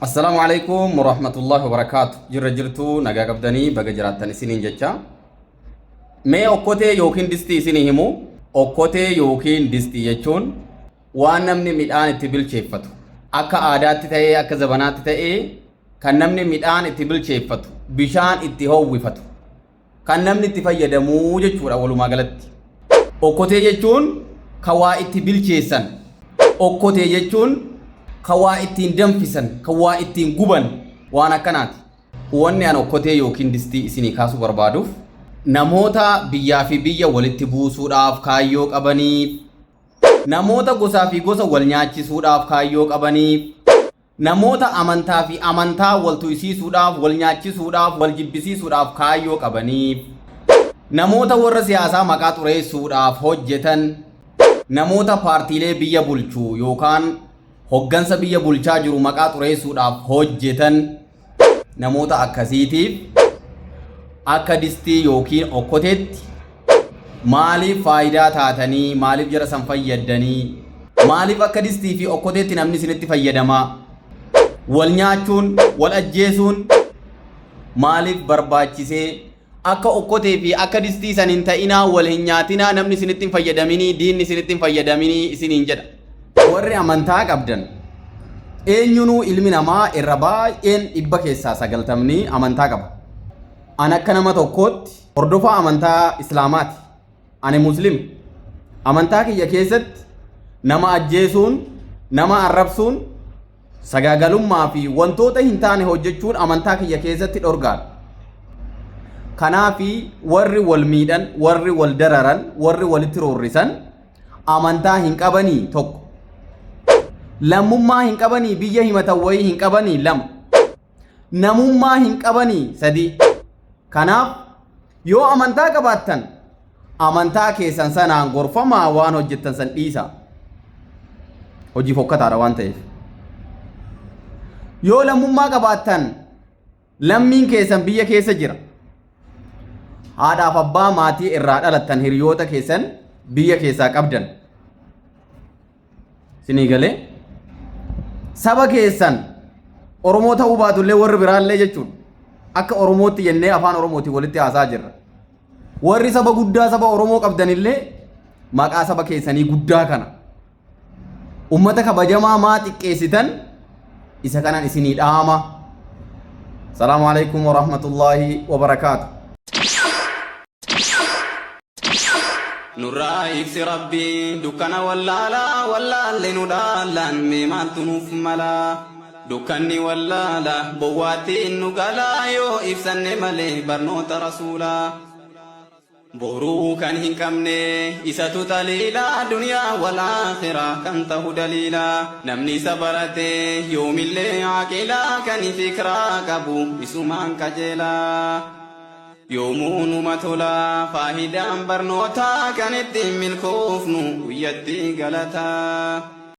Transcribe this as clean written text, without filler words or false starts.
السلام عليكم ورحمة الله وبركاته. جرجرتو نجا قبدني بجرات تنسينين جتّا. ما أكوتة يوكين دستي سينهمو أكوتة يوكين دستي يجون وأنا من ميدان تبيل شيفتو. أكا عادات تتأي أكا زبانات تتأي كنمني ميدان تبيل شيفتو بيشان اتهاو وفتو. كنمني تفاية دمو جتّورا ولو ما قلت. أكوتة يجون كوا اتبيل شيسان. أكوتة يجون kawaa ittiin danfisan kawaa ittiin guban waan akkanaati. Wanni an okkotee yookiin distii isinii kaasuu barbaaduuf namoota biyyaa fi biyya walitti buusuudhaaf kaayyoo qabaniif, namoota gosaa fi gosa wal nyaachisuudhaaf kaayyoo qabaniif, namoota amantaa fi amantaa wal tuysiisuudhaaf wal nyaachisuudhaaf wal jibbisiisuudhaaf kaayyoo qabaniif, namoota warra siyaasaa maqaa xureessuudhaaf hojjetan, namoota paartiilee biyya bulchuu yookaan hoggansa biyya bulchaa jiru maqaa xureessuudhaaf hojjetan namoota akkasiitiif akka distii yookiin okkoteetti maaliif faayidaa taatanii maaliif jara san fayyadanii maaliif akka distii fi okkoteetti namni isinitti fayyadamaa wal nyaachuun wal ajjeesuun maaliif barbaachisee akka okkotee fi akka distii san hin ta'inaa wal hin nyaatinaa namni isinitti hin fayyadaminii diinni isinitti hin fayyadaminii isiniin jedha. Warri amantaa qabdan eenyunuu ilmi namaa irra baay'een dhibba keessaa 90 amantaa qaba. An akka nama tokkootti hordofaa amantaa Islaamaati. Ani Muslim. Amantaa kiyya keessatti nama ajjeesuun, nama arrabsuun, sagaagalummaa fi wantoota hin taane hojjechuun amantaa kiyya keessatti dhorgaadha. Kanaafi warri wal miidhan, warri wal dararan, warri walitti roorrisan amantaa hin qabanii tokko. Lammummaa hin qabanii biyya himatan wayii hin qabanii lama. Namummaa hin qabanii sadi. Kanaaf yoo amantaa qabaattan amantaa keessan sanaan gorfamaa waan hojjettan san dhiisa. Hojii fokkataadha waan ta'eef. Yoo lammummaa qabaattan lammiin keessan biyya keessa jira. Haadhaaf abbaa maatii irraa dhalattan hiriyoota keessan biyya keessaa qabdan. Sinii galee saba keessan Oromoo ta'uu baatullee warri biraallee jechuun akka Oromootti jennee afaan Oromooti walitti haasaa jirra. Warri saba guddaa saba Oromoo qabdanillee maqaa saba keessanii guddaa kana ummata kabajamaa maa xiqqeessitan isa kanan isinii dhaama. Salaamu alaykum wa rahmatullahi wa barakaatuh. نرى إكس ربي دكنا ولا لندالان ميمان تنوف ملا دكني ولا بواتي نقالا يو إفسن ملي برنوت رسولا بورو كان هنكمني إساتو تليلا دنيا والآخرة كنته دليلا نمني سبرته يوم اللي عقلا كان فكرا كبو إسمان كجلا يومون متولا فاهدان برنوتا كانت ملكوفنو ويدي غلطا